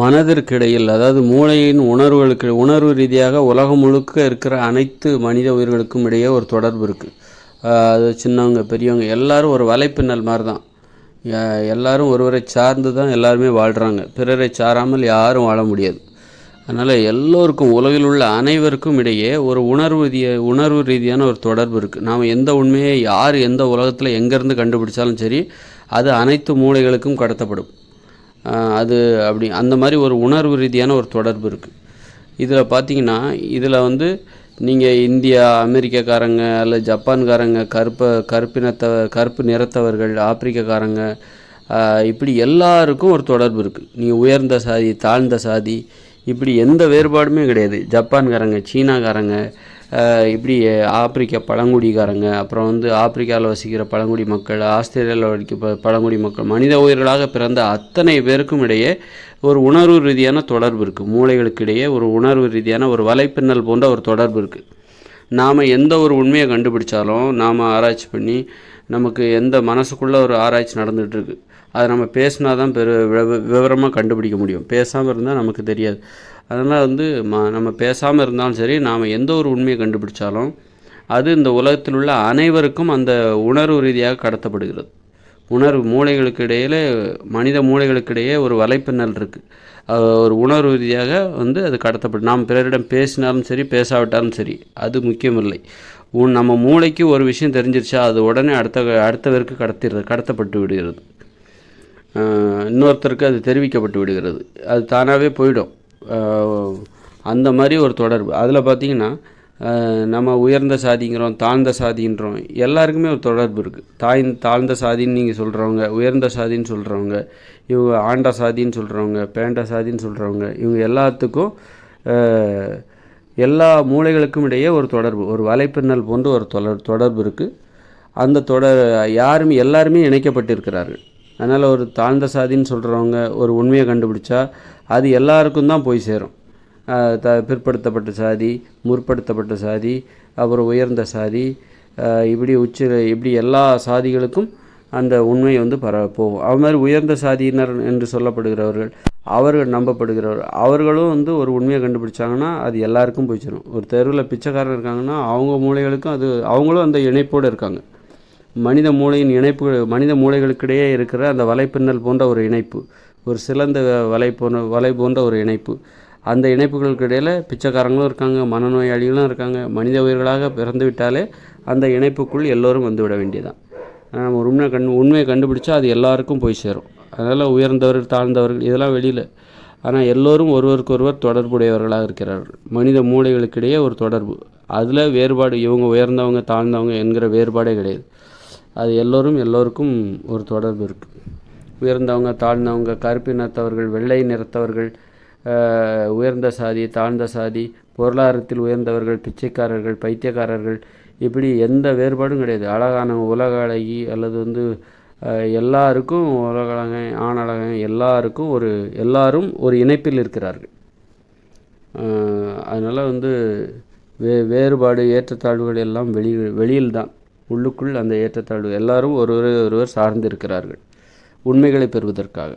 மனதிற்கிடையில், அதாவது மூளையின் உணர்வு ரீதியாக உலகம் முழுக்க இருக்கிற அனைத்து மனித உயிர்களுக்கும் இடையே ஒரு தொடர்பு இருக்குது. அது சின்னவங்க பெரியவங்க எல்லோரும் ஒரு வலைப்பின்னல் மாதிரி தான். எல்லோரும் ஒருவரை சார்ந்து தான் எல்லாருமே வாழ்கிறாங்க. பிறரை சாராமல் யாரும் வாழ முடியாது. அதனால் எல்லோருக்கும், உலகில் உள்ள அனைவருக்கும் இடையே ஒரு உணர்வு ரீதியான ஒரு தொடர்பு இருக்குது. நாம் எந்த உண்மையை யார் எந்த உலகத்தில் எங்கேருந்து கண்டுபிடிச்சாலும் சரி, அது அனைத்து மூளைகளுக்கும் கடத்தப்படும். அது அப்படி அந்த மாதிரி ஒரு உணர்வு ரீதியான ஒரு தொடர்பு இருக்குது. இதில் பார்த்திங்கன்னா, இதில் நீங்கள் இந்தியா, அமெரிக்காக்காரங்க அல்லது ஜப்பான்காரங்க, கருப்பு நிறத்தவர்கள், ஆப்பிரிக்காக்காரங்க, இப்படி எல்லாருக்கும் ஒரு தொடர்பு இருக்குது. நீங்கள் உயர்ந்த சாதி, தாழ்ந்த சாதி, இப்படி எந்த வேறுபாடுமே கிடையாது. ஜப்பான்காரங்க, சீனாக்காரங்க, இப்படி ஆப்பிரிக்கா பழங்குடிக்காரங்க, அப்புறம் ஆப்பிரிக்காவில் வசிக்கிற பழங்குடி மக்கள், ஆஸ்திரேலியாவில் வசிக்க பழங்குடி மக்கள், மனித உயிர்களாக பிறந்த அத்தனை பேருக்கும் இடையே ஒரு உணர்வு ரீதியான தொடர்பு இருக்குது. மூளைகளுக்கு இடையே ஒரு உணர்வு ரீதியான ஒரு வலைப்பின்னல் போன்ற ஒரு தொடர்பு இருக்குது. நாம் எந்த ஒரு உண்மையை கண்டுபிடிச்சாலும் நாம் ஆராய்ச்சி பண்ணி, நமக்கு எந்த மனசுக்குள்ளே ஒரு ஆராய்ச்சி நடந்துகிட்ருக்கு, அதை நம்ம பேசினா தான் விவரமாக கண்டுபிடிக்க முடியும். பேசாமல் இருந்தால் நமக்கு தெரியாது. அதனால் நம்ம பேசாமல் இருந்தாலும் சரி, நாம் எந்த ஒரு உண்மையை கண்டுபிடிச்சாலும் அது இந்த உலகத்தில் உள்ள அனைவருக்கும் அந்த உணர்வு ரீதியாக கடத்தப்படுகிறது. மூளைகளுக்கு இடையில், மனித மூளைகளுக்கிடையே ஒரு வலைப்பின்னல் இருக்குது. ஒரு உணர்வு ரீதியாக அது கடத்தப்படும். நாம் பிறரிடம் பேசினாலும் சரி, பேசாவிட்டாலும் சரி, அது முக்கியமில்லை. நம்ம மூளைக்கு ஒரு விஷயம் தெரிஞ்சிருச்சா, அது உடனே அடுத்தவருக்கு கடத்தப்பட்டு விடுகிறது. இன்னொருத்தருக்கு அது தெரிவிக்கப்பட்டு விடுகிறது. அது தானாகவே போயிடும். அந்த மாதிரி ஒரு தொடர்பு. அதில் பார்த்திங்கன்னா, நம்ம உயர்ந்த சாதிங்கிறோம், தாழ்ந்த சாதின்றோம், எல்லாருக்குமே ஒரு தொடர்பு இருக்குது. தாழ்ந்த சாதின்னு நீங்கள் சொல்கிறவங்க, உயர்ந்த சாதின்னு சொல்கிறவங்க, இவங்க ஆண்ட சாதின்னு சொல்கிறவங்க, பேண்ட சாதின்னு சொல்கிறவங்க, இவங்க எல்லாத்துக்கும் எல்லா மூளைகளுக்கும் இடையே ஒரு தொடர்பு, ஒரு வலைப்பின்னல் போன்ற ஒரு தொடர்பு இருக்குது. அந்த எல்லாருமே இணைக்கப்பட்டிருக்கிறார்கள். அதனால் ஒரு தாழ்ந்த சாதின்னு சொல்கிறவங்க ஒரு உண்மையை கண்டுபிடிச்சா அது எல்லாருக்கும் தான் போய் சேரும். பிற்படுத்தப்பட்ட சாதி, முற்படுத்தப்பட்ட சாதி, அப்புறம் உயர்ந்த சாதி, இப்படி எல்லா சாதிகளுக்கும் அந்த உண்மை போகும். அது மாதிரி உயர்ந்த சாதியினர் என்று சொல்லப்படுகிறவர்கள், அவர்கள் நம்பப்படுகிறவர்கள், அவர்களும் ஒரு உண்மையை கண்டுபிடிச்சாங்கன்னா அது எல்லாருக்கும் போய் சேரும். ஒரு தெருவில் பிச்சைக்காரர் இருக்காங்கன்னா அவங்க மூளைகளுக்கும் அவங்களும் அந்த இணைப்போடு இருக்காங்க. மனித மூளைகளுக்கிடையே இருக்கிற அந்த வலைப்பின்னல் போன்ற ஒரு இணைப்பு, ஒரு சிறந்த வலை போன்ற ஒரு இணைப்பு. அந்த இணைப்புகளுக்கு இடையில் பிச்சைக்காரங்களும் இருக்காங்க, மனநோயாளிகளும் இருக்காங்க. மனித உயிர்களாக பிறந்து விட்டாலே அந்த இணைப்புக்குள் எல்லோரும் வந்துவிட வேண்டியதான். நம்ம ஒரு உண்மையை கண்டுபிடிச்சா அது எல்லாருக்கும் போய் சேரும். அதனால் உயர்ந்தவர்கள், தாழ்ந்தவர்கள் இதெல்லாம் வெளியில். ஆனால் எல்லோரும் ஒருவருக்கொருவர் தொடர்புடையவர்களாக இருக்கிறார்கள். மனித மூளைகளுக்கிடையே ஒரு தொடர்பு. அதில் வேறுபாடு, இவங்க உயர்ந்தவங்க தாழ்ந்தவங்க என்கிற வேறுபாடே கிடையாது. அது எல்லோருக்கும் ஒரு தொடர்பு இருக்குது. உயர்ந்தவங்க, தாழ்ந்தவங்க, கருப்பினத்தவர்கள், வெள்ளை நிறத்தவர்கள், உயர்ந்த சாதி, தாழ்ந்த சாதி, பொருளாதாரத்தில் உயர்ந்தவர்கள், பிச்சைக்காரர்கள், பைத்தியக்காரர்கள், இப்படி எந்த வேறுபாடும் கிடையாது. அழகான உலக அழகி அல்லது எல்லாருக்கும் உலக அழகன், ஆண் அழகன், எல்லாரும் ஒரு இணைப்பில் இருக்கிறார்கள். அதனால் வேறுபாடு, ஏற்றத்தாழ்வுகள் எல்லாம் வெளியில் தான். உள்ளுக்குள் அந்த ஏற்றத்தாழ்வு, எல்லாரும் ஒருவர் சார்ந்து இருக்கிறார்கள் உண்மைகளை பெறுவதற்காக.